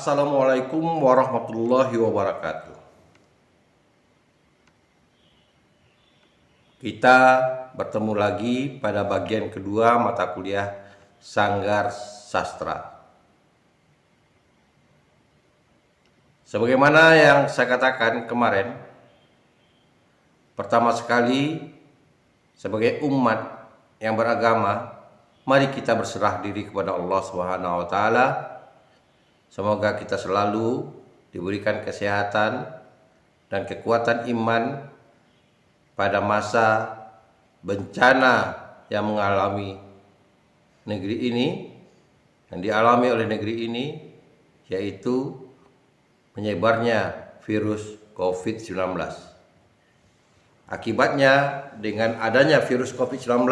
Assalamualaikum warahmatullahi wabarakatuh. Kita bertemu lagi pada bagian kedua mata kuliah Sanggar Sastra. Sebagaimana yang saya katakan kemarin, pertama sekali sebagai umat yang beragama, mari kita berserah diri kepada Allah Subhanahu wa taala. Semoga kita selalu diberikan kesehatan dan kekuatan iman pada masa bencana yang mengalami negeri ini, yang dialami oleh negeri ini, yaitu menyebarnya virus COVID-19. Akibatnya, dengan adanya virus COVID-19,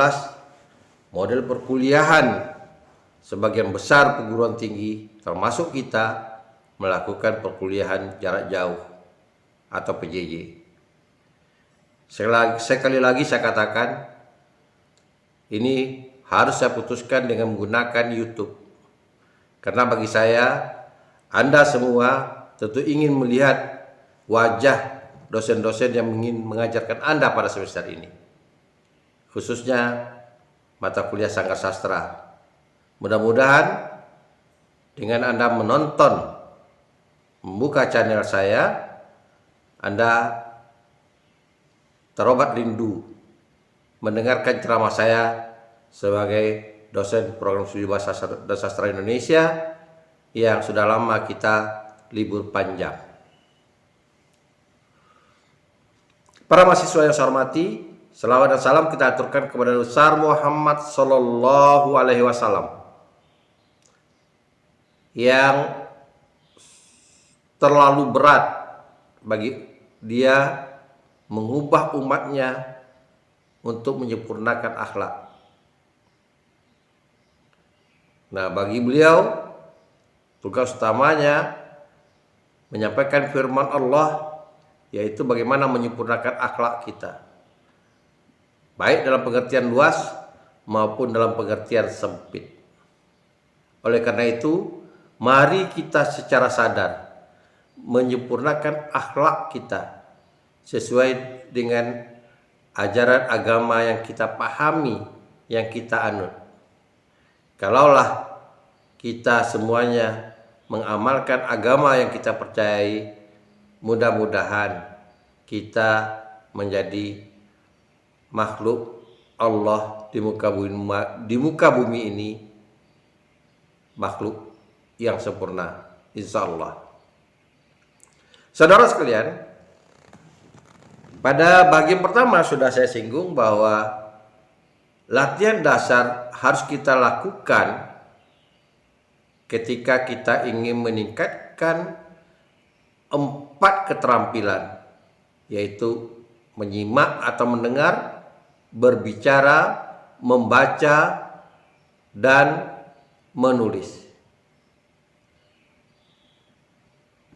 model perkuliahan sebagian besar perguruan tinggi termasuk kita melakukan perkuliahan jarak jauh atau PJJ. Sekali lagi saya katakan, ini harus saya putuskan dengan menggunakan YouTube. Karena bagi saya, Anda semua tentu ingin melihat wajah dosen-dosen yang ingin mengajarkan Anda pada semester ini. Khususnya mata kuliah Sanggar Sastra. Mudah-mudahan dengan Anda menonton, membuka channel saya, Anda terobat rindu mendengarkan ceramah saya sebagai dosen program studi bahasa dan sastra Indonesia yang sudah lama kita libur panjang. Para mahasiswa yang saya hormati, selawat dan salam kita aturkan kepada Besar Muhammad Sallallahu Alaihi Wasallam yang terlalu berat bagi dia mengubah umatnya untuk menyempurnakan akhlak. Nah, bagi beliau tugas utamanya menyampaikan firman Allah, yaitu bagaimana menyempurnakan akhlak kita, baik dalam pengertian luas maupun dalam pengertian sempit. Oleh karena itu, mari kita secara sadar menyempurnakan akhlak kita sesuai dengan ajaran agama yang kita pahami, yang kita anut. Kalaulah kita semuanya mengamalkan agama yang kita percayai, mudah-mudahan kita menjadi makhluk Allah di muka bumi ini, makhluk yang sempurna, insya Allah. Saudara sekalian, pada bagian pertama sudah saya singgung bahwa latihan dasar harus kita lakukan ketika kita ingin meningkatkan 4 keterampilan, yaitu menyimak atau mendengar, berbicara, membaca, dan menulis.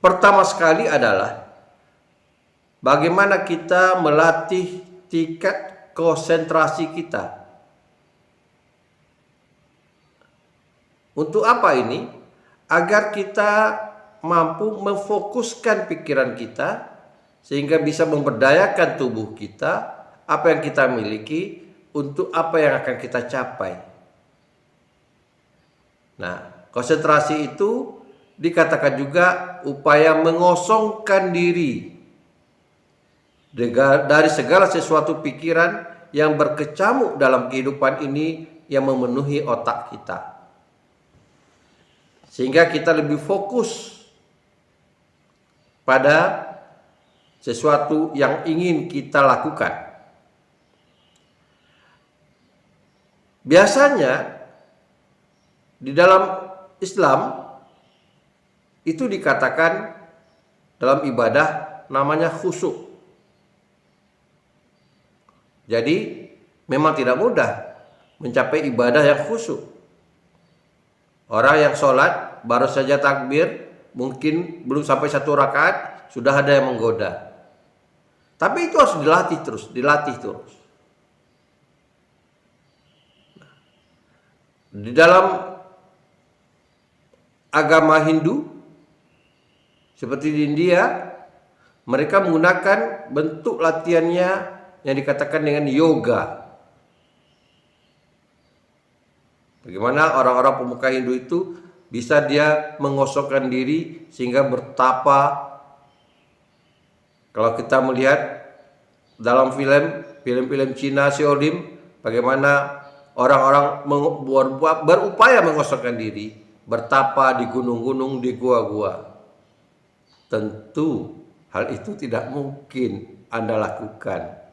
Pertama sekali adalah bagaimana kita melatih tingkat konsentrasi kita. Untuk apa ini? Agar kita mampu memfokuskan pikiran kita sehingga bisa memberdayakan tubuh kita, apa yang kita miliki untuk apa yang akan kita capai. Nah, konsentrasi itu dikatakan juga upaya mengosongkan diri dari segala sesuatu pikiran yang berkecamuk dalam kehidupan ini yang memenuhi otak kita. Sehingga kita lebih fokus pada sesuatu yang ingin kita lakukan. Biasanya di dalam Islam itu dikatakan dalam ibadah namanya khusyuk. Jadi memang tidak mudah mencapai ibadah yang khusyuk. Orang yang sholat baru saja takbir, mungkin belum sampai 1 rakaat sudah ada yang menggoda. Tapi itu harus dilatih terus. Di dalam agama Hindu seperti di India, mereka menggunakan bentuk latihannya yang dikatakan dengan yoga. Bagaimana orang-orang pemuka Hindu itu bisa dia mengosongkan diri sehingga bertapa. Kalau kita melihat dalam film-film Cina, Shaolin, bagaimana orang-orang berupaya mengosongkan diri, bertapa di gunung-gunung, di gua-gua. Tentu hal itu tidak mungkin Anda lakukan.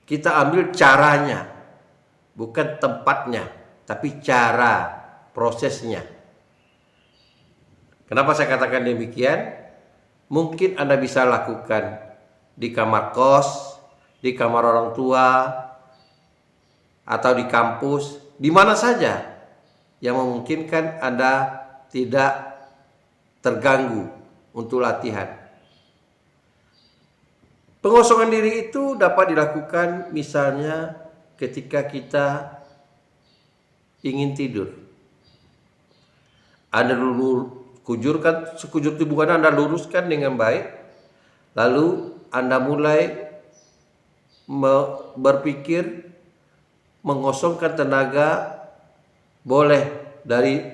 Kita ambil caranya, bukan tempatnya, tapi cara, prosesnya. Kenapa saya katakan demikian? Mungkin Anda bisa lakukan di kamar kos, di kamar orang tua, atau di kampus, di mana saja yang memungkinkan Anda tidak terganggu untuk latihan. Pengosongan diri itu dapat dilakukan misalnya ketika kita ingin tidur. Anda kujurkan sekujur tubuh Anda luruskan dengan baik. Lalu Anda mulai berpikir mengosongkan tenaga, boleh dari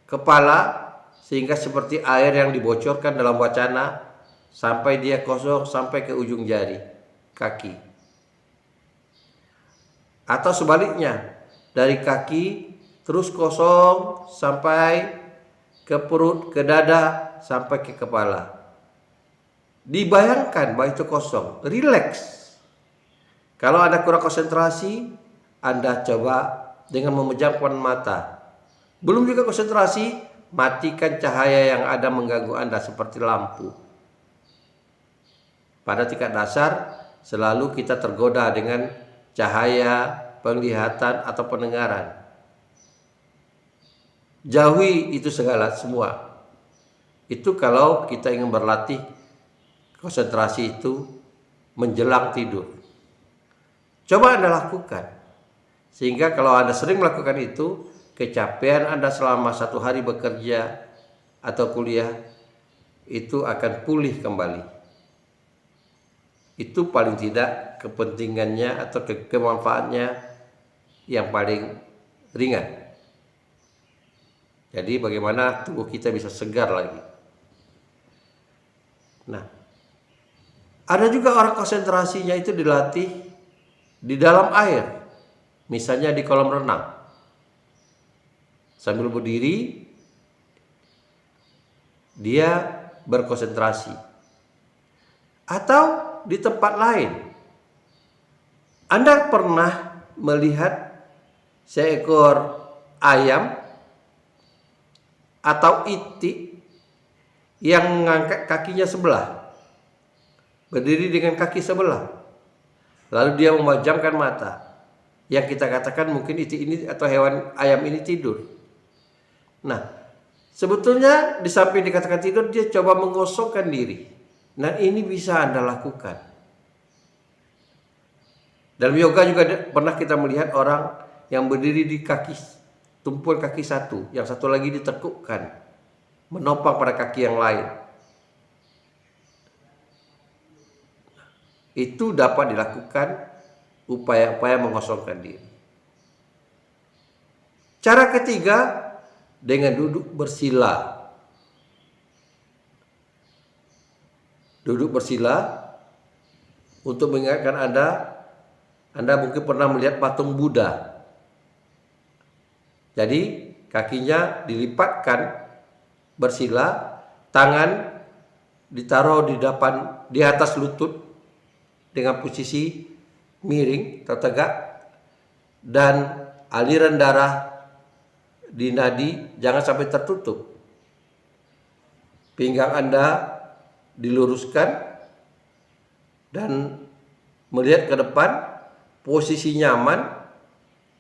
kepala sehingga seperti air yang dibocorkan dalam wacana, sampai dia kosong sampai ke ujung jari kaki. Atau sebaliknya, dari kaki terus kosong sampai ke perut, ke dada, sampai ke kepala. Dibayangkan bahwa itu kosong, rileks. Kalau Anda kurang konsentrasi, Anda coba dengan memejamkan mata. Belum juga konsentrasi, matikan cahaya yang ada mengganggu Anda seperti lampu. Pada tingkat dasar selalu kita tergoda dengan cahaya, penglihatan atau pendengaran. Jauhi itu semua. Itu kalau kita ingin berlatih konsentrasi itu menjelang tidur. Coba Anda lakukan. Sehingga kalau Anda sering melakukan itu, kecapean Anda selama 1 hari bekerja atau kuliah itu akan pulih kembali. Itu paling tidak kepentingannya atau kemanfaatnya yang paling ringan. Jadi bagaimana tubuh kita bisa segar lagi. Nah, ada juga orang konsentrasinya itu dilatih di dalam air. Misalnya di kolam renang. Sambil berdiri, dia berkonsentrasi. Atau di tempat lain. Anda pernah melihat seekor ayam atau itik yang mengangkat kakinya sebelah, berdiri dengan kaki sebelah, lalu dia memejamkan mata. Yang kita katakan mungkin itik ini atau hewan ayam ini tidur. Nah, sebetulnya di samping dikatakan tidur, dia coba mengosongkan diri. Nah, ini bisa Anda lakukan. Dalam yoga juga pernah kita melihat orang yang berdiri di kaki tumpuan kaki satu, yang satu lagi ditekukkan, menopang pada kaki yang lain. Itu dapat dilakukan upaya-upaya mengosongkan diri. Cara ketiga, dengan duduk bersila. Duduk bersila untuk mengingatkan Anda mungkin pernah melihat patung Buddha. Jadi kakinya dilipatkan bersila, tangan ditaruh di atas lutut dengan posisi miring, tertegak, dan aliran darah di nadi jangan sampai tertutup. Pinggang Anda diluruskan dan melihat ke depan, posisi nyaman,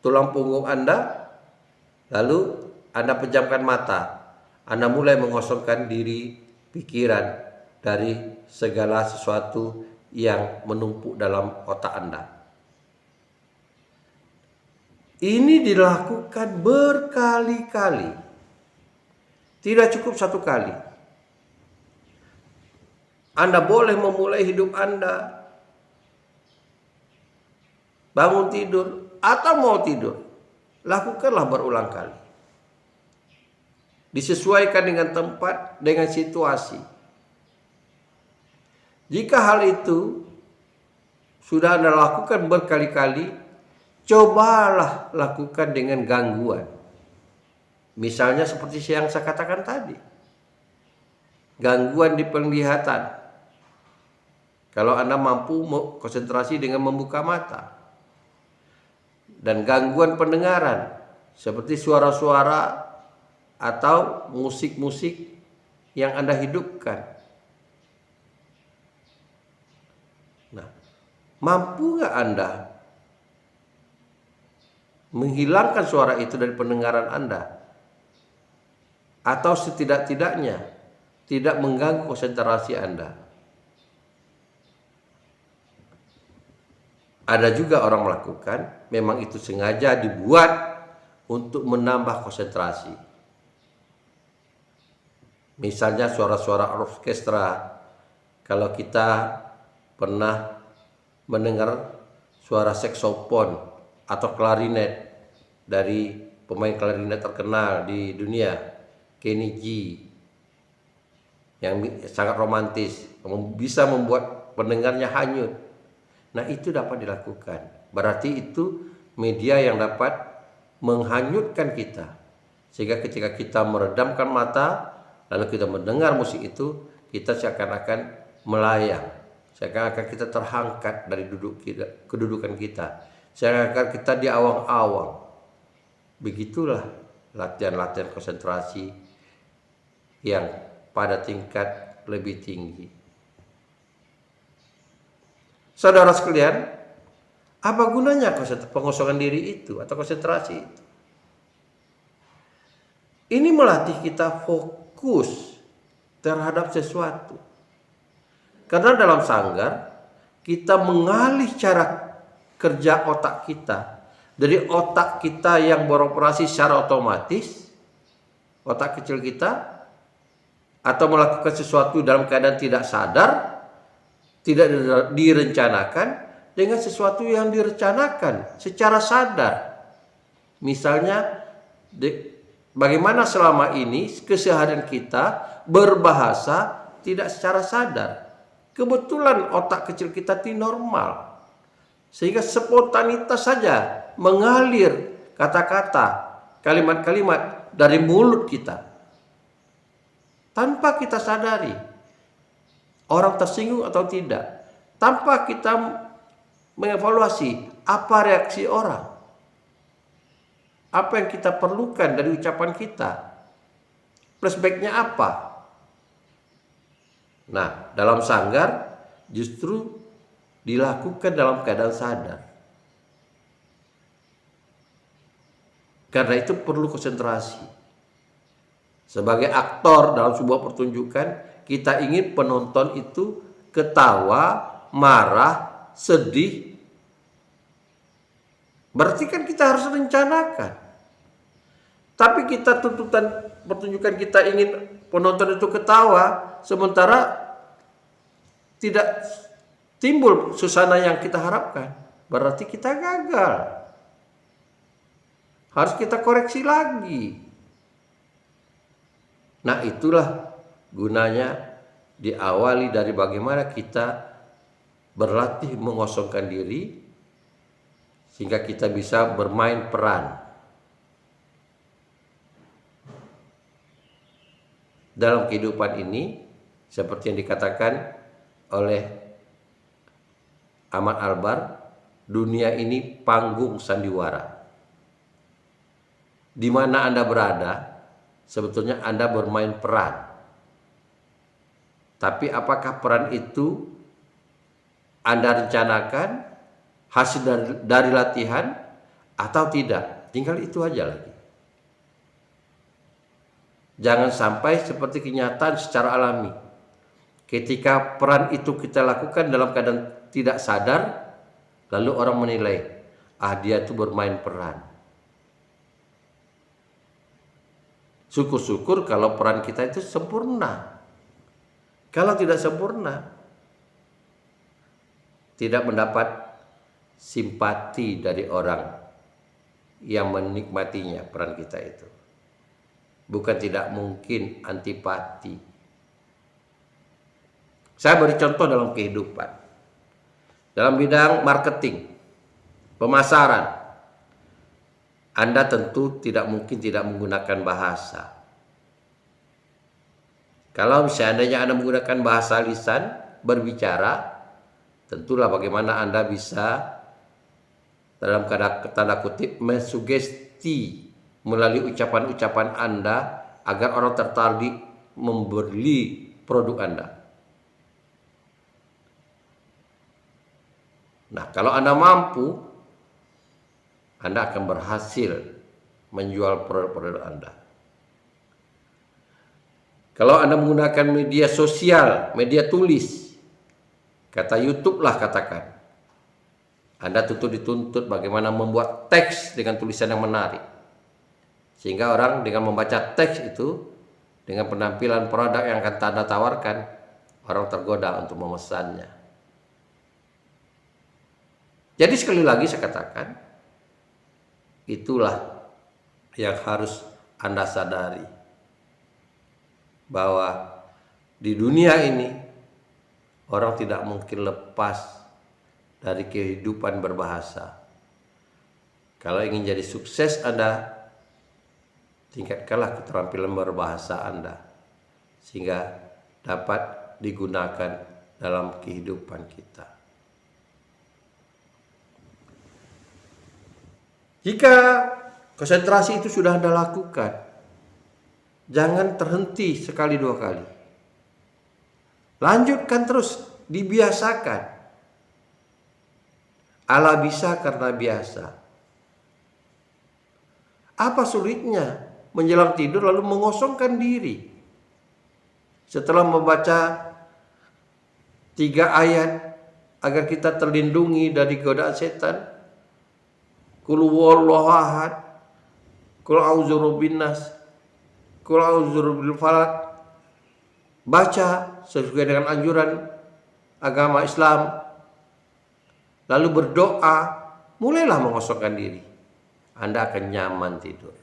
tulang punggung Anda, lalu Anda pejamkan mata. Anda mulai mengosongkan diri, pikiran dari segala sesuatu yang menumpuk dalam otak Anda. Ini dilakukan berkali-kali. Tidak cukup satu kali. Anda boleh memulai hidup Anda, bangun tidur atau mau tidur, lakukanlah berulang kali. Disesuaikan dengan tempat, dengan situasi. Jika hal itu sudah Anda lakukan berkali-kali, cobalah lakukan dengan gangguan. Misalnya seperti yang saya katakan tadi. Gangguan di penglihatan. Kalau Anda mampu konsentrasi dengan membuka mata. Dan gangguan pendengaran, seperti suara-suara atau musik-musik yang Anda hidupkan. Nah, mampu nggak Anda menghilangkan suara itu dari pendengaran Anda? Atau setidak-tidaknya tidak mengganggu konsentrasi Anda? Ada juga orang melakukan, memang itu sengaja dibuat untuk menambah konsentrasi. Misalnya suara-suara orkestra. Kalau kita pernah mendengar suara saksofon atau klarinet dari pemain klarinet terkenal di dunia, Kenny G, yang sangat romantis, bisa membuat pendengarnya hanyut. Nah, itu dapat dilakukan. Berarti itu media yang dapat menghanyutkan kita. Sehingga ketika kita meredamkan mata, lalu kita mendengar musik itu, kita seakan-akan melayang. Seakan-akan kita terangkat dari kedudukan kita. Seakan-akan kita di awang-awang. Begitulah latihan-latihan konsentrasi yang pada tingkat lebih tinggi. Saudara sekalian, apa gunanya pengosongan diri itu atau konsentrasi itu? Ini melatih kita fokus terhadap sesuatu. Karena dalam sanggar, kita mengalih cara kerja otak kita. Dari otak kita yang beroperasi secara otomatis, otak kecil kita, atau melakukan sesuatu dalam keadaan tidak sadar, tidak direncanakan, dengan sesuatu yang direncanakan secara sadar. Misalnya, bagaimana selama ini keseharian kita berbahasa tidak secara sadar. Kebetulan otak kecil kita itu normal. Sehingga spontanitas saja mengalir kata-kata, kalimat-kalimat dari mulut kita. Tanpa kita sadari. Orang tersinggung atau tidak, tanpa kita mengevaluasi apa reaksi orang, apa yang kita perlukan dari ucapan kita, flashbacknya apa. Nah, dalam sanggar justru dilakukan dalam keadaan sadar. Karena itu perlu konsentrasi. Sebagai aktor dalam sebuah pertunjukan, kita ingin penonton itu ketawa, marah, sedih. Berarti kan kita harus rencanakan. Tapi kita tuntutan pertunjukan kita ingin penonton itu ketawa, sementara tidak timbul suasana yang kita harapkan. Berarti kita gagal. Harus kita koreksi lagi. Nah, itulah gunanya diawali dari bagaimana kita berlatih mengosongkan diri sehingga kita bisa bermain peran dalam kehidupan ini, seperti yang dikatakan oleh Ahmad Albar, dunia ini panggung sandiwara. Di mana Anda berada, sebetulnya Anda bermain peran. Tapi apakah peran itu Anda rencanakan hasil dari latihan atau tidak? Tinggal itu aja lagi. Jangan sampai seperti kenyataan secara alami. Ketika peran itu kita lakukan dalam keadaan tidak sadar, lalu orang menilai, dia itu bermain peran. Syukur-syukur kalau peran kita itu sempurna. Kalau tidak sempurna, tidak mendapat simpati dari orang yang menikmatinya peran kita itu. Bukan tidak mungkin antipati. Saya beri contoh dalam kehidupan. Dalam bidang marketing, pemasaran, Anda tentu tidak mungkin tidak menggunakan bahasa. Kalau seandainya Anda menggunakan bahasa lisan, berbicara, tentulah bagaimana Anda bisa dalam tanda kutip mensugesti melalui ucapan-ucapan Anda agar orang tertarik membeli produk Anda. Nah, kalau Anda mampu, Anda akan berhasil menjual produk-produk Anda. Kalau Anda menggunakan media sosial, media tulis, kata YouTube lah katakan, Anda tentu dituntut bagaimana membuat teks dengan tulisan yang menarik. Sehingga orang dengan membaca teks itu, dengan penampilan produk yang akan Anda tawarkan, orang tergoda untuk memesannya. Jadi sekali lagi saya katakan, itulah yang harus Anda sadari. Bahwa di dunia ini, orang tidak mungkin lepas dari kehidupan berbahasa. Kalau ingin jadi sukses Anda, tingkatkanlah keterampilan berbahasa Anda sehingga dapat digunakan dalam kehidupan kita. Jika konsentrasi itu sudah Anda lakukan, jangan terhenti sekali dua kali. Lanjutkan terus, dibiasakan. Allah bisa karena biasa. Apa sulitnya menjelang tidur lalu mengosongkan diri? Setelah membaca 3 ayat agar kita terlindungi dari godaan setan. Qul huwallahu ahad, qul a'udzu birabbin nas, qul a'udzu birabbil falaq. Baca sesuai dengan anjuran agama Islam. Lalu berdoa, mulailah mengosongkan diri. Anda akan nyaman tidur.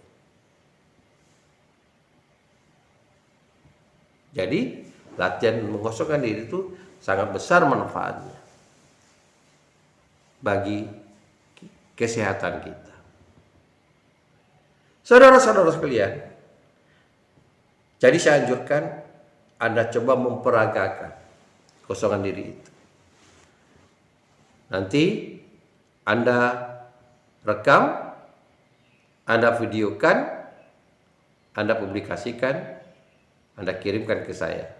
Jadi latihan mengosongkan diri itu sangat besar manfaatnya bagi kesehatan kita. Saudara-saudara sekalian, jadi saya anjurkan Anda coba memperagakan kosongan diri itu. Nanti Anda rekam, Anda videokan, Anda publikasikan, Anda kirimkan ke saya.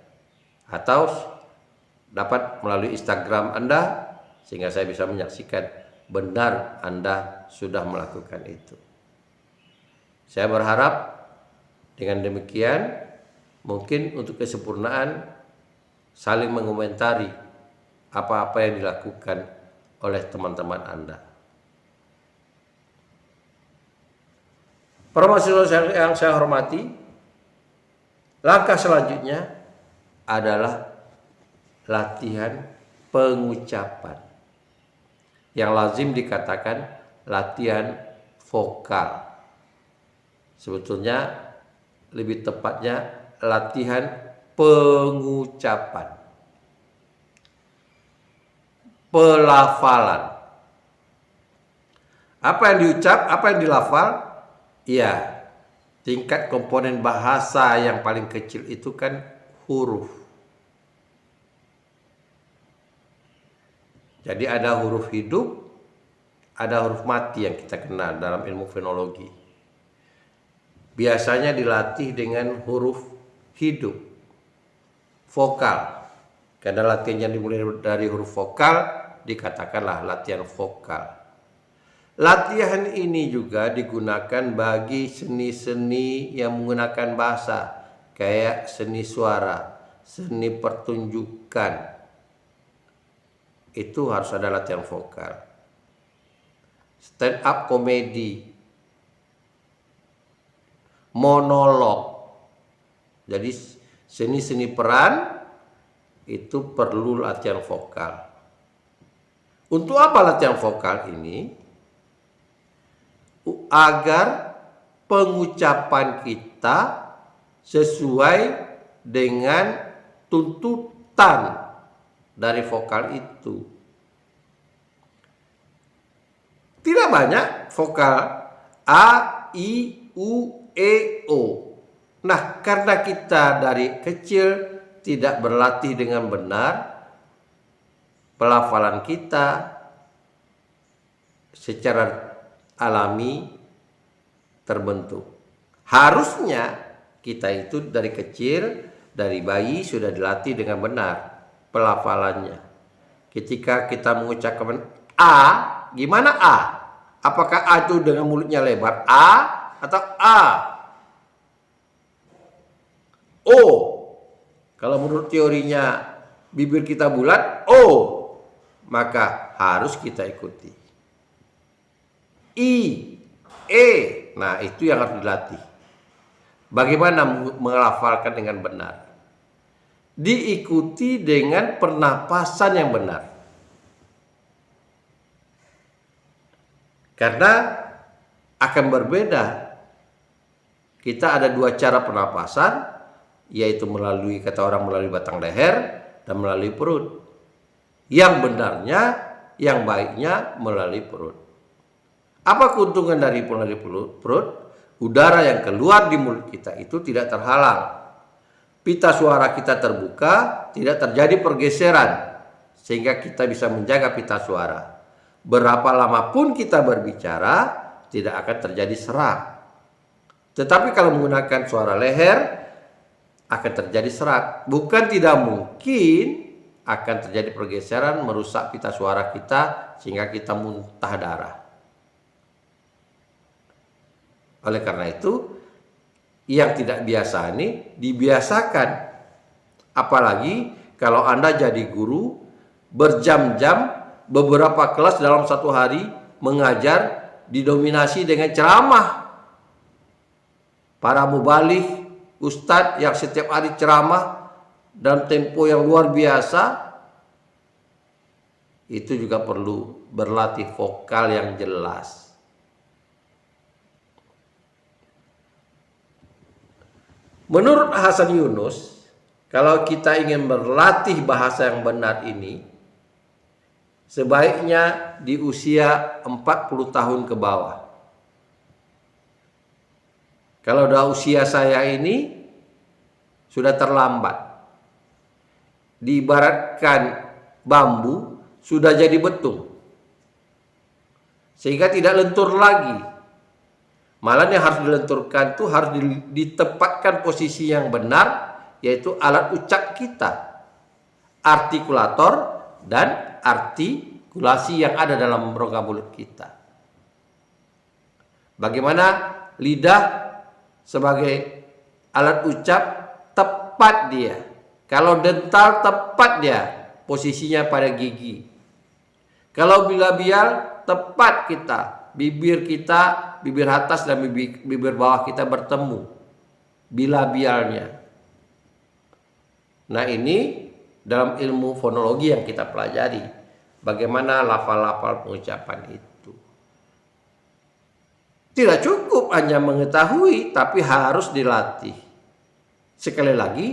Atau dapat melalui Instagram Anda, sehingga saya bisa menyaksikan benar Anda sudah melakukan itu. Saya berharap dengan demikian mungkin untuk kesempurnaan saling mengomentari apa-apa yang dilakukan oleh teman-teman Anda. Para mahasiswa yang saya hormati, langkah selanjutnya adalah latihan pengucapan yang lazim dikatakan latihan vokal. Sebetulnya lebih tepatnya latihan pengucapan, pelafalan. Apa yang diucap, apa yang dilafal? Ya, tingkat komponen bahasa yang paling kecil itu kan huruf. Jadi ada huruf hidup, ada huruf mati yang kita kenal dalam ilmu fonologi. Biasanya dilatih dengan huruf hidup, vokal. Karena latihan yang dimulai dari huruf vokal dikatakanlah latihan vokal. Latihan ini juga digunakan bagi seni-seni yang menggunakan bahasa, kayak seni suara, seni pertunjukan. Itu harus ada latihan vokal. Stand up komedi, monolog. Jadi seni-seni peran itu perlu latihan vokal. Untuk apa latihan vokal ini? Agar pengucapan kita sesuai dengan tuntutan dari vokal itu. Tidak banyak vokal A, I, U, E, O. Nah, karena kita dari kecil tidak berlatih dengan benar, pelafalan kita secara alami terbentuk. Harusnya kita itu dari kecil, dari bayi sudah dilatih dengan benar pelafalannya. Ketika kita mengucapkan A, gimana A? Apakah A itu dengan mulutnya lebar A atau A? O. Kalau menurut teorinya bibir kita bulat, O. Maka harus kita ikuti. I, E. Nah, itu yang harus dilatih. Bagaimana melafalkan dengan benar? Diikuti dengan pernapasan yang benar. Karena akan berbeda. Kita ada dua cara pernapasan, yaitu melalui, kata orang, melalui batang leher dan melalui perut. Yang benarnya, yang baiknya melalui perut. Apa keuntungan dari melalui perut? Udara yang keluar di mulut kita itu tidak terhalang. Pita suara kita terbuka, tidak terjadi pergeseran, sehingga kita bisa menjaga pita suara. Berapa lama pun kita berbicara, tidak akan terjadi serak. Tetapi kalau menggunakan suara leher, akan terjadi serak. Bukan tidak mungkin akan terjadi pergeseran, merusak pita suara kita, sehingga kita muntah darah. Oleh karena itu, yang tidak biasa ini dibiasakan. Apalagi kalau Anda jadi guru, berjam-jam, beberapa kelas dalam satu hari mengajar, didominasi dengan ceramah. Para mubaligh, ustadz yang setiap hari ceramah dalam tempo yang luar biasa, itu juga perlu berlatih vokal yang jelas. Menurut Hasan Yunus, kalau kita ingin berlatih bahasa yang benar ini, sebaiknya di usia 40 tahun ke bawah. Kalau udah usia saya ini, sudah terlambat. Diibaratkan bambu, sudah jadi betung. Sehingga tidak lentur lagi. Malah yang harus dilenturkan itu harus ditempatkan posisi yang benar, yaitu alat ucap kita, artikulator dan artikulasi yang ada dalam rongga mulut kita. Bagaimana lidah sebagai alat ucap, tepat dia. Kalau dental, tepat dia posisinya pada gigi. Kalau bilabial, tepat kita bibir kita, bibir atas dan bibir bawah kita bertemu, bilabialnya. Nah, ini dalam ilmu fonologi yang kita pelajari, bagaimana lafal-lafal pengucapan itu. Tidak cukup hanya mengetahui, tapi harus dilatih. Sekali lagi,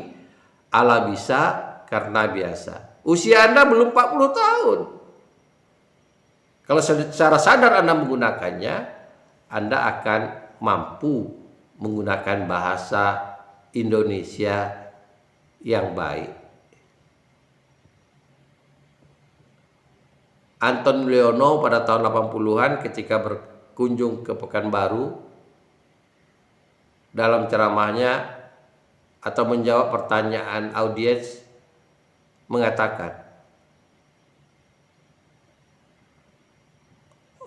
Allah bisa karena biasa. Usia Anda belum 40 tahun. Kalau secara sadar Anda menggunakannya, Anda akan mampu menggunakan bahasa Indonesia yang baik. Anton Leono pada tahun 80-an ketika berkunjung ke Pekanbaru, dalam ceramahnya atau menjawab pertanyaan audiens mengatakan,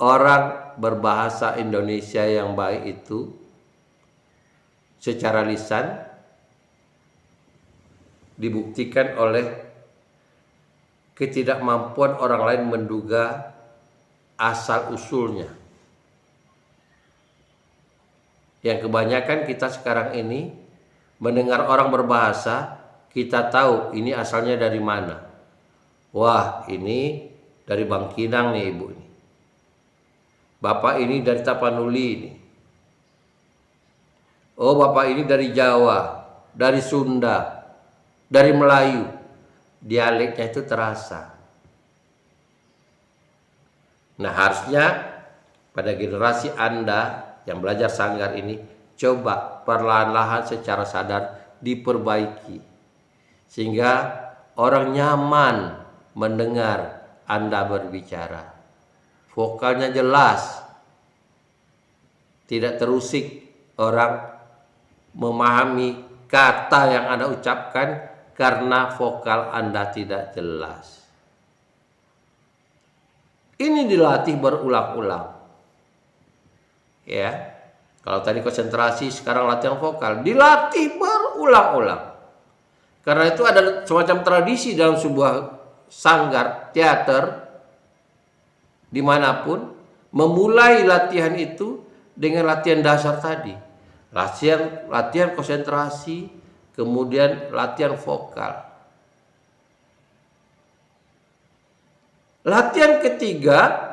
orang berbahasa Indonesia yang baik itu secara lisan dibuktikan oleh ketidakmampuan orang lain menduga asal usulnya. Yang kebanyakan kita sekarang ini mendengar orang berbahasa, kita tahu ini asalnya dari mana. Wah, ini dari Bangkinang nih ibu ini. Bapak ini dari Tapanuli ini. Oh, bapak ini dari Jawa, dari Sunda, dari Melayu. Dialeknya itu terasa. Nah, harusnya pada generasi Anda yang belajar Sanggar ini, coba perlahan-lahan secara sadar diperbaiki. Sehingga orang nyaman mendengar Anda berbicara. Vokalnya jelas. Tidak terusik orang memahami kata yang Anda ucapkan karena vokal Anda tidak jelas. Ini dilatih berulang-ulang. Ya. Kalau tadi konsentrasi, sekarang latihan vokal, dilatih berulang-ulang. Karena itu ada semacam tradisi dalam sebuah sanggar teater dimanapun, memulai latihan itu dengan latihan dasar tadi. Latihan konsentrasi, kemudian latihan vokal. Latihan ketiga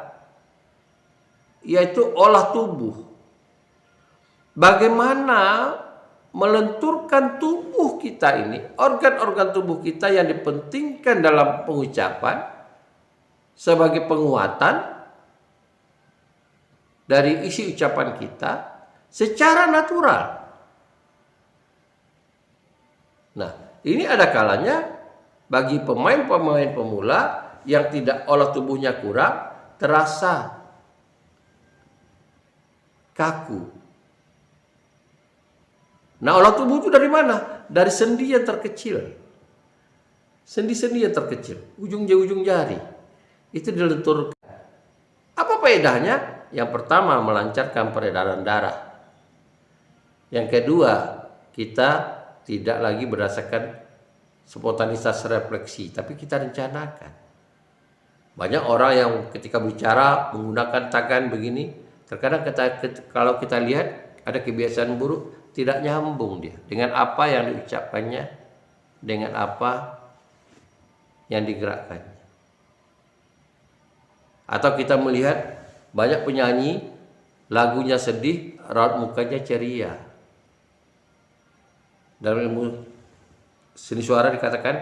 yaitu olah tubuh. Bagaimana melenturkan tubuh kita ini, organ-organ tubuh kita yang dipentingkan dalam pengucapan sebagai penguatan dari isi ucapan kita secara natural. Nah, ini ada kalanya bagi pemain-pemain pemula yang tidak olah tubuhnya kurang, terasa kaku. Nah, olah tubuh itu dari mana? Dari sendi yang terkecil. Sendi-sendi yang terkecil, ujung jari. Itu dilenturkan. Apa faedahnya? Yang pertama, melancarkan peredaran darah. Yang kedua, kita tidak lagi berdasarkan spontanitas refleksi, tapi kita rencanakan. Banyak orang yang ketika bicara menggunakan tangan begini, terkadang kalau kita lihat ada kebiasaan buruk, tidak nyambung dia dengan apa yang diucapkannya, dengan apa yang digerakkannya. Atau kita melihat banyak penyanyi lagunya sedih, raut mukanya ceria. Dalam ilmu seni suara dikatakan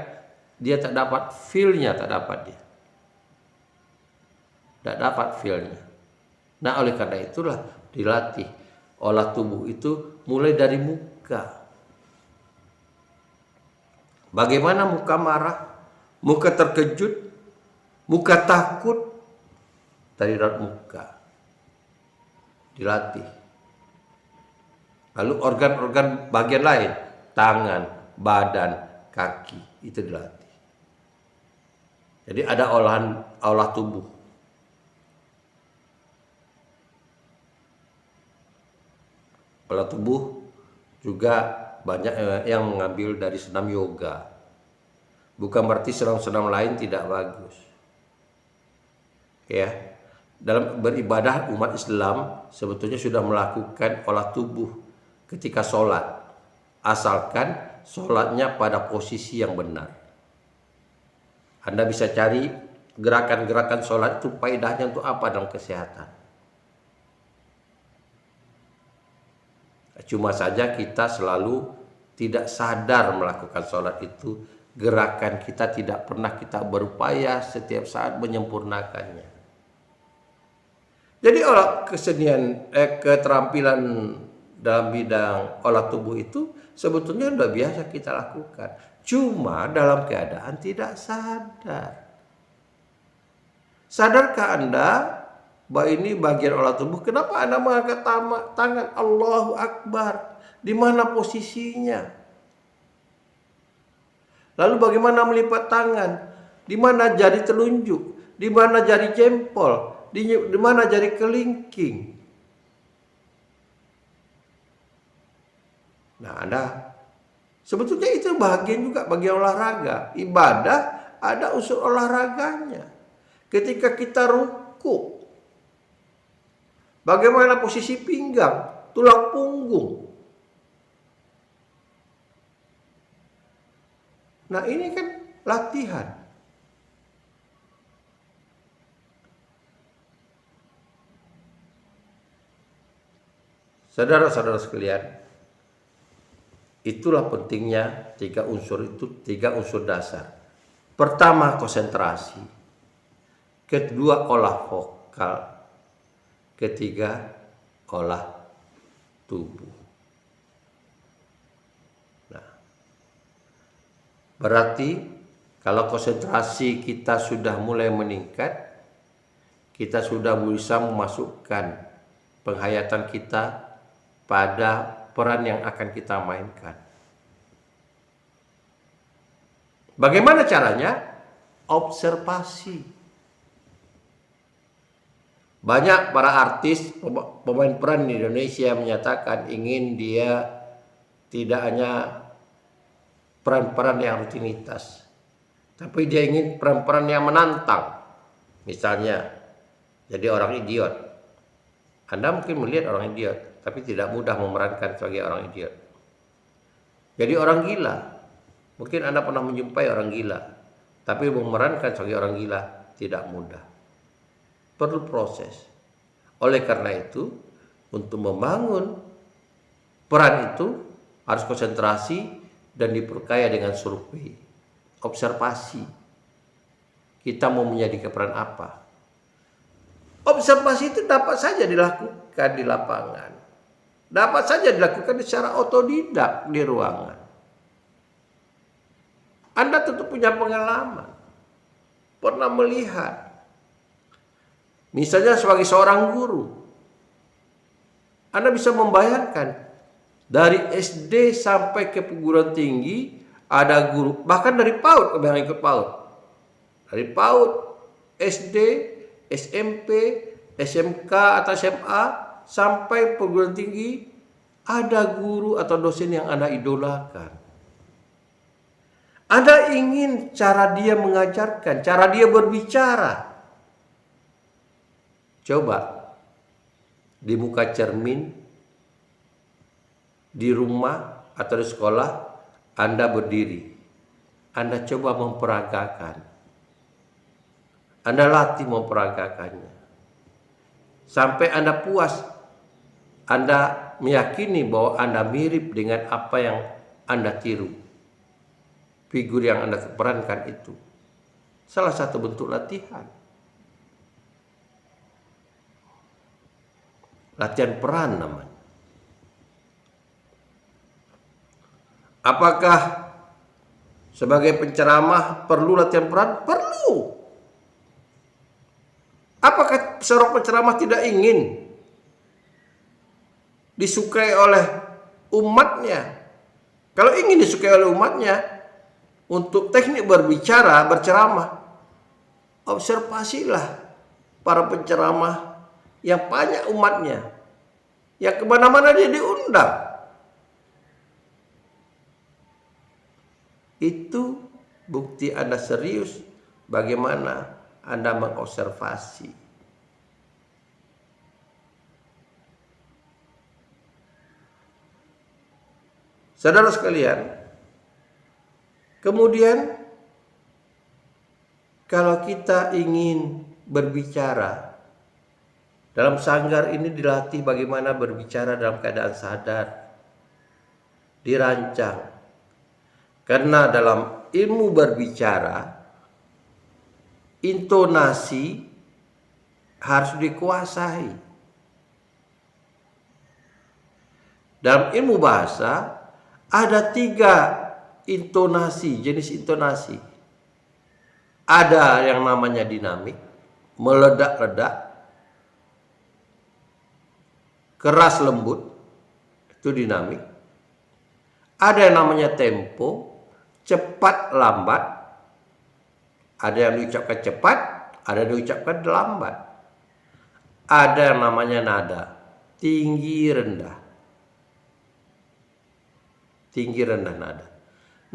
dia tak dapat feel-nya, tak dapat dia. Tak dapat feel-nya. Nah, oleh karena itulah dilatih. Olah tubuh itu mulai dari muka. Bagaimana muka marah, muka terkejut, muka takut, dari raut muka. Dilatih. Lalu organ-organ bagian lain, tangan, badan, kaki, itu dilatih. Jadi ada olah tubuh. Olah tubuh juga banyak yang mengambil dari senam yoga. Bukan berarti senam-senam lain tidak bagus. Ya. dalam beribadah umat Islam sebetulnya sudah melakukan olah tubuh ketika sholat, asalkan sholatnya pada posisi yang benar. Anda bisa cari gerakan-gerakan sholat itu faedahnya untuk apa dalam kesehatan. Cuma saja kita selalu tidak sadar melakukan sholat itu. Gerakan kita tidak pernah kita berupaya setiap saat menyempurnakannya. Jadi kesenian, keterampilan dalam bidang olah tubuh itu sebetulnya sudah biasa kita lakukan. Cuma dalam keadaan tidak sadar. Sadarkah Anda bahwa ini bagian olah tubuh? Kenapa Anda mengangkat tangan? Allahu Akbar. Di mana posisinya? Lalu bagaimana melipat tangan? Di mana jari telunjuk? Di mana jari jempol? Di mana jari kelingking? Nah, Anda sebetulnya itu bagian juga bagian olahraga. Ibadah ada unsur olahraganya. Ketika kita ruku, bagaimana posisi pinggang, tulang punggung? Nah, ini kan latihan. Saudara-saudara sekalian, itulah pentingnya tiga unsur dasar. Pertama, konsentrasi. Kedua, olah vokal. Ketiga, olah tubuh. Nah, berarti kalau konsentrasi kita sudah mulai meningkat, kita sudah bisa memasukkan penghayatan kita pada peran yang akan kita mainkan. Bagaimana caranya? Observasi. Banyak para artis, pemain peran di Indonesia menyatakan ingin dia tidak hanya peran-peran yang rutinitas, tapi dia ingin peran-peran yang menantang. Misalnya, jadi orang idiot. Anda mungkin melihat orang idiot, tapi tidak mudah memerankan sebagai orang idiot. Jadi orang gila, mungkin Anda pernah menjumpai orang gila, tapi memerankan sebagai orang gila tidak mudah. Perlu proses. Oleh karena itu, untuk membangun peran itu harus konsentrasi dan diperkaya dengan survei, observasi. Kita mau menjadi peran apa? Observasi itu dapat saja dilakukan di lapangan. Dapat saja dilakukan secara otodidak di ruangan. Anda tentu punya pengalaman. Pernah melihat. Misalnya sebagai seorang guru. Anda bisa membayangkan. Dari SD sampai ke perguruan tinggi. Ada guru. Bahkan dari PAUD. Yang ikut PAUD. Dari PAUD, SD, SMP, SMK atau SMA. Sampai perguruan tinggi, ada guru atau dosen yang Anda idolakan. Anda ingin cara dia mengajarkan, cara dia berbicara. Coba di muka cermin, di rumah atau di sekolah, Anda berdiri. Anda coba memperagakan. Anda latih memperagakannya. Sampai Anda puas. Anda meyakini bahwa Anda mirip dengan apa yang Anda tiru. Figur yang Anda perankan itu. Salah satu bentuk latihan. Latihan peran namanya. Apakah sebagai penceramah perlu latihan peran? Perlu. Apakah seorang penceramah tidak ingin disukai oleh umatnya? Kalau ingin disukai oleh umatnya, untuk teknik berbicara, berceramah, observasilah para penceramah yang banyak umatnya, yang kemana-mana dia diundang. Itu bukti Anda serius bagaimana Anda mengobservasi. Saudara sekalian, kemudian kalau kita ingin berbicara, dalam sanggar ini dilatih bagaimana berbicara dalam keadaan sadar, dirancang. Karena dalam ilmu berbicara, intonasi harus dikuasai. Dalam ilmu bahasa ada 3 intonasi, jenis intonasi. Ada yang namanya dinamik, meledak-ledak, keras lembut, itu dinamik. Ada yang namanya tempo, cepat lambat. Ada yang diucapkan cepat, ada yang diucapkan lambat. Ada yang namanya nada, tinggi rendah. Tinggi rendah nada.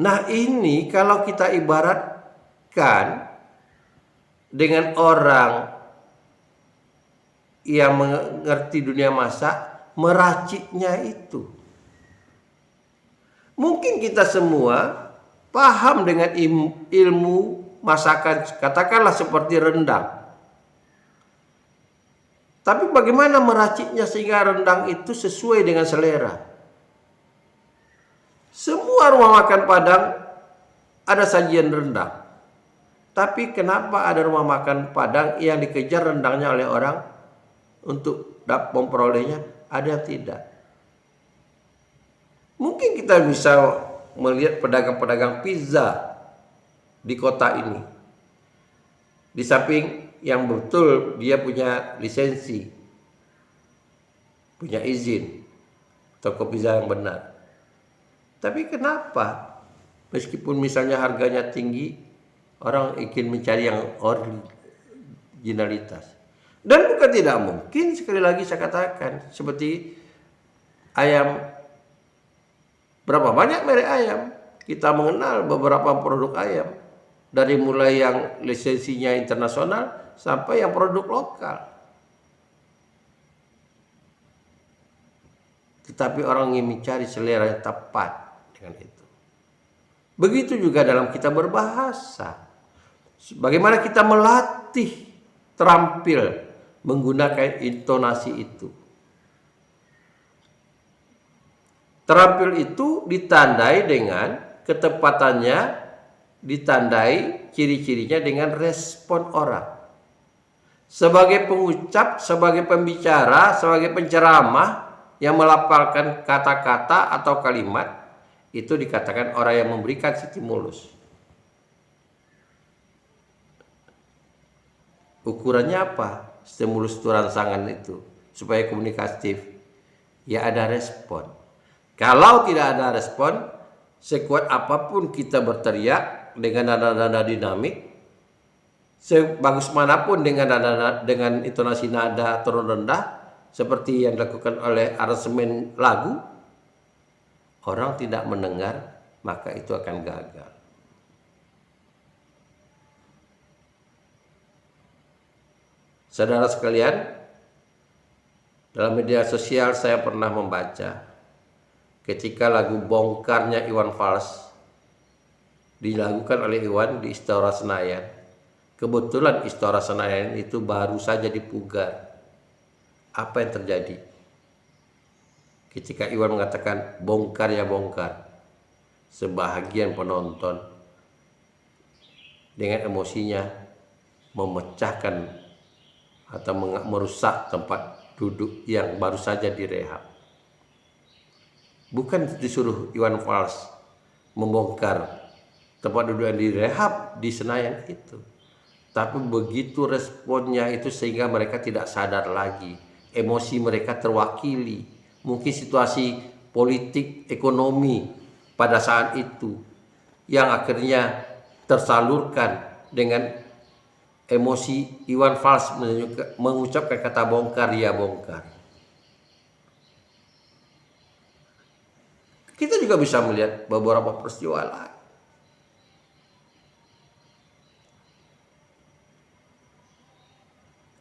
Nah, ini kalau kita ibaratkan dengan orang yang mengerti dunia masak, meraciknya itu. Mungkin kita semua paham dengan ilmu masakan, katakanlah seperti rendang. Tapi bagaimana meraciknya sehingga rendang itu sesuai dengan selera? Semua rumah makan Padang ada sajian rendang. Tapi kenapa ada rumah makan Padang yang dikejar rendangnya oleh orang untuk memperolehnya? Ada yang tidak. Mungkin kita bisa melihat pedagang-pedagang pizza di kota ini. Di samping yang betul dia punya lisensi, punya izin, toko pizza yang benar. Tapi kenapa meskipun misalnya harganya tinggi, orang ingin mencari yang originalitas? Dan bukan tidak mungkin, sekali lagi saya katakan, seperti ayam. Berapa banyak merek ayam? Kita mengenal beberapa produk ayam. Dari mulai yang lisensinya internasional sampai yang produk lokal. Tetapi orang ingin mencari selera yang tepat dengan itu. Begitu juga dalam kita berbahasa. Bagaimana kita melatih terampil menggunakan intonasi itu. Terampil itu ditandai dengan ketepatannya, ditandai ciri-cirinya dengan respon orang. Sebagai pengucap, sebagai pembicara, sebagai penceramah yang melafalkan kata-kata atau kalimat, itu dikatakan orang yang memberikan stimulus. Ukurannya apa? Stimulus itu rangsangan itu supaya komunikatif. Ya ada respon. Kalau tidak ada respon, sekuat apapun kita berteriak dengan nada-nada dinamik, sebagus manapun dengan intonasi nada turun rendah, seperti yang dilakukan oleh aransemen lagu, orang tidak mendengar, maka itu akan gagal. Saudara sekalian, dalam media sosial saya pernah membaca ketika lagu Bongkarnya Iwan Fals dilakukan oleh Iwan di Istora Senayan. Kebetulan Istora Senayan itu baru saja dipugar. Apa yang terjadi? Ketika Iwan mengatakan bongkar ya bongkar, sebahagian penonton dengan emosinya memecahkan atau merusak tempat duduk yang baru saja direhab. Bukan disuruh Iwan Fals membongkar tempat duduk yang direhab di Senayan itu. Tapi begitu responnya itu sehingga mereka tidak sadar lagi. Emosi mereka terwakili. Mungkin situasi politik, ekonomi pada saat itu yang akhirnya tersalurkan dengan emosi Iwan Fals mengucapkan kata bongkar ya bongkar. Kita juga bisa melihat beberapa peristiwa lain.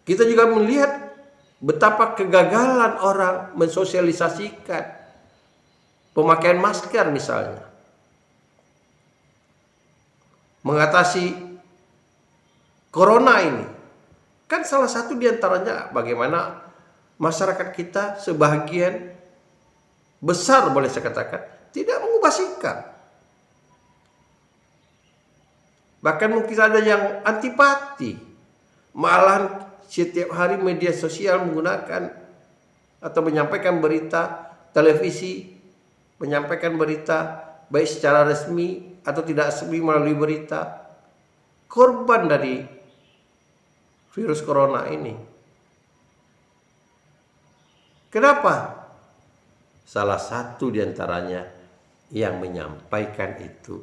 Kita juga melihat betapa kegagalan orang mensosialisasikan pemakaian masker misalnya, mengatasi corona ini. Kan salah satu diantaranya bagaimana masyarakat kita sebagian besar, boleh saya katakan, tidak mengubah sikap. Bahkan mungkin ada yang antipati. Malahan setiap hari media sosial menggunakan atau menyampaikan berita, televisi menyampaikan berita baik secara resmi atau tidak resmi melalui berita, korban dari virus corona ini. Kenapa? Salah satu diantaranya yang menyampaikan itu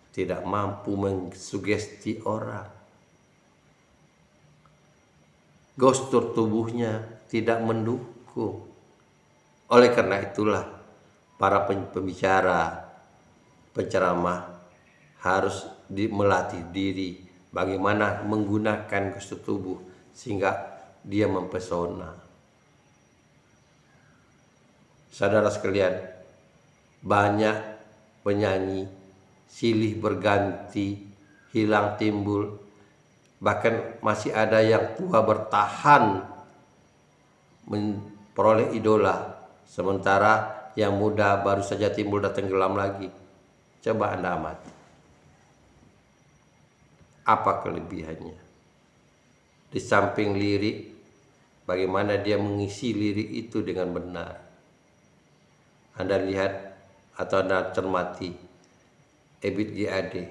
tidak mampu mensugesti orang. Gestur tubuhnya tidak mendukung. Oleh karena itulah para pembicara, penceramah harus melatih diri bagaimana menggunakan gestur tubuh sehingga dia mempesona. Saudara sekalian, banyak penyanyi silih berganti, hilang timbul, bahkan masih ada yang tua bertahan memperoleh idola, sementara yang muda baru saja timbul dan tenggelam lagi. Coba Anda amati, apa kelebihannya? Di samping lirik, bagaimana dia mengisi lirik itu dengan benar. Anda lihat atau Anda cermati Ebit G. Ade,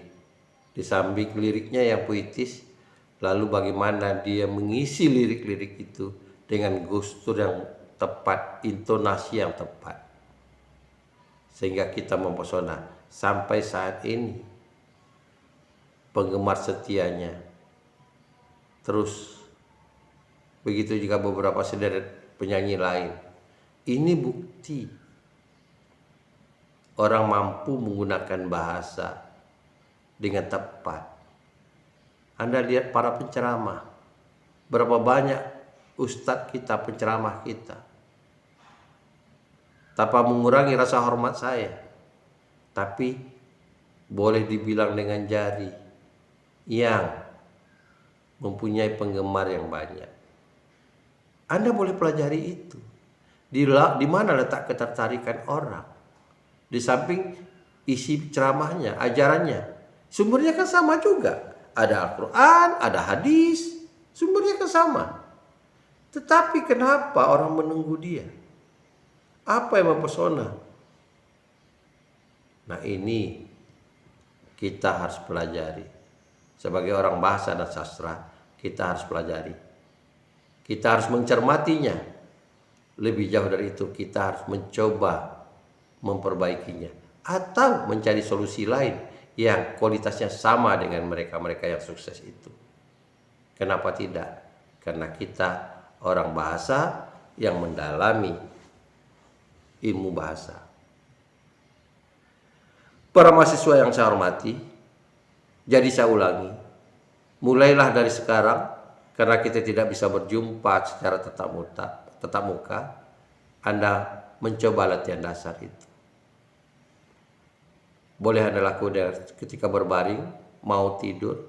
di samping liriknya yang puitis, lalu bagaimana dia mengisi lirik-lirik itu dengan gestur yang tepat, intonasi yang tepat, sehingga kita mempesona. Sampai saat ini penggemar setianya terus. Begitu juga beberapa sederet penyanyi lain. Ini bukti orang mampu menggunakan bahasa dengan tepat. Anda lihat para penceramah, berapa banyak ustadz kita, penceramah kita, tanpa mengurangi rasa hormat saya, tapi boleh dibilang dengan jari, yang mempunyai penggemar yang banyak. Anda boleh pelajari itu. Di mana letak ketertarikan orang? Di samping isi ceramahnya, ajarannya, sumbernya kan sama juga. Ada Al-Quran, ada hadis, sumbernya kan sama. Tetapi kenapa orang menunggu dia? Apa yang mempesona? Nah, ini kita harus pelajari. Sebagai orang bahasa dan sastra, kita harus pelajari. Kita harus mencermatinya. Lebih jauh dari itu, kita harus mencoba memperbaikinya atau mencari solusi lain yang kualitasnya sama dengan mereka-mereka yang sukses itu. Kenapa tidak? Karena kita orang bahasa yang mendalami ilmu bahasa. Para mahasiswa yang saya hormati, jadi saya ulangi, mulailah dari sekarang, karena kita tidak bisa berjumpa secara tatap muka, Anda mencoba latihan dasar itu. Boleh Anda lakukan ketika berbaring, mau tidur,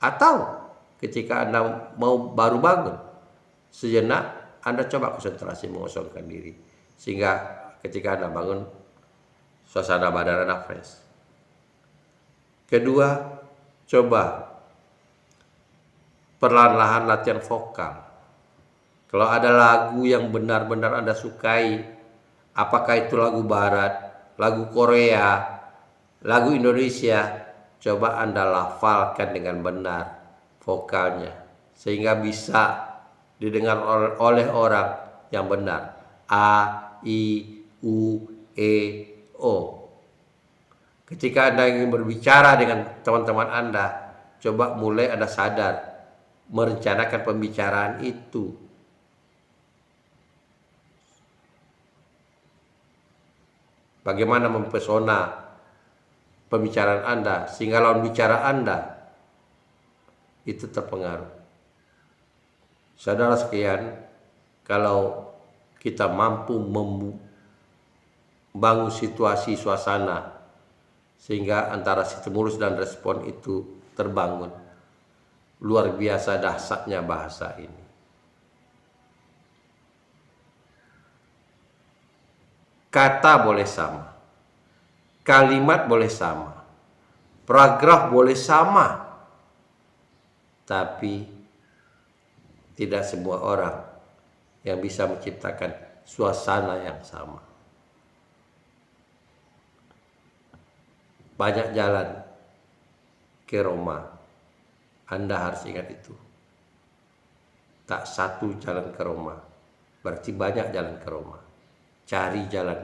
atau ketika Anda mau baru bangun. Sejenak Anda coba konsentrasi mengosongkan diri, sehingga ketika Anda bangun, suasana badan Anda fresh. Kedua, coba perlahan-lahan latihan vokal. Kalau ada lagu yang benar-benar Anda sukai, apakah itu lagu barat, lagu Korea, lagu Indonesia, coba Anda lafalkan dengan benar vokalnya, sehingga bisa didengar oleh orang yang benar. A, I, U, E, O. Ketika Anda ingin berbicara dengan teman-teman Anda, coba mulai Anda sadar merencanakan pembicaraan itu. Bagaimana mempesona pembicaraan Anda sehingga lawan bicara Anda itu terpengaruh. Saudara sekalian, kalau kita mampu bangun situasi suasana sehingga antara stimulus dan respon itu terbangun. Luar biasa dahsyatnya bahasa ini. Kata boleh sama, kalimat boleh sama, paragraf boleh sama, tapi tidak semua orang yang bisa menciptakan suasana yang sama. Banyak jalan ke Roma, Anda harus ingat itu. Tak satu jalan ke Roma, berarti banyak jalan ke Roma. Cari jalan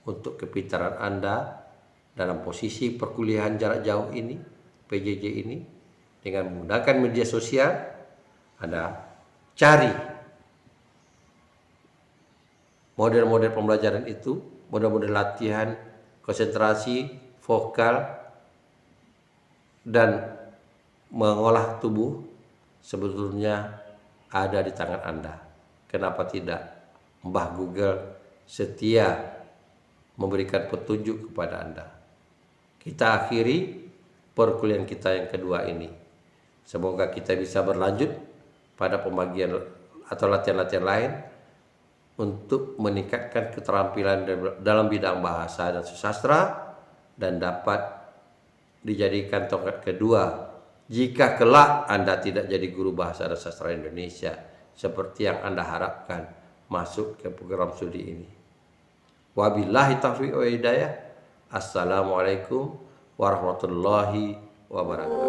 untuk kepintaran Anda dalam posisi perkuliahan jarak jauh ini, PJJ ini, dengan menggunakan media sosial. Anda cari model-model pembelajaran itu, model-model latihan, konsentrasi, vokal, dan mengolah tubuh sebetulnya ada di tangan Anda. Kenapa tidak? Mbah Google setia memberikan petunjuk kepada Anda. Kita akhiri perkuliahan kita yang kedua ini. Semoga kita bisa berlanjut pada pembagian atau latihan-latihan lain untuk meningkatkan keterampilan dalam bidang bahasa dan sastra, dan dapat dijadikan tongkat kedua jika kelak Anda tidak jadi guru bahasa dan sastra Indonesia seperti yang Anda harapkan masuk ke program studi ini. Wabillahi taufiq wa hidayah. Assalamualaikum warahmatullahi wabarakatuh.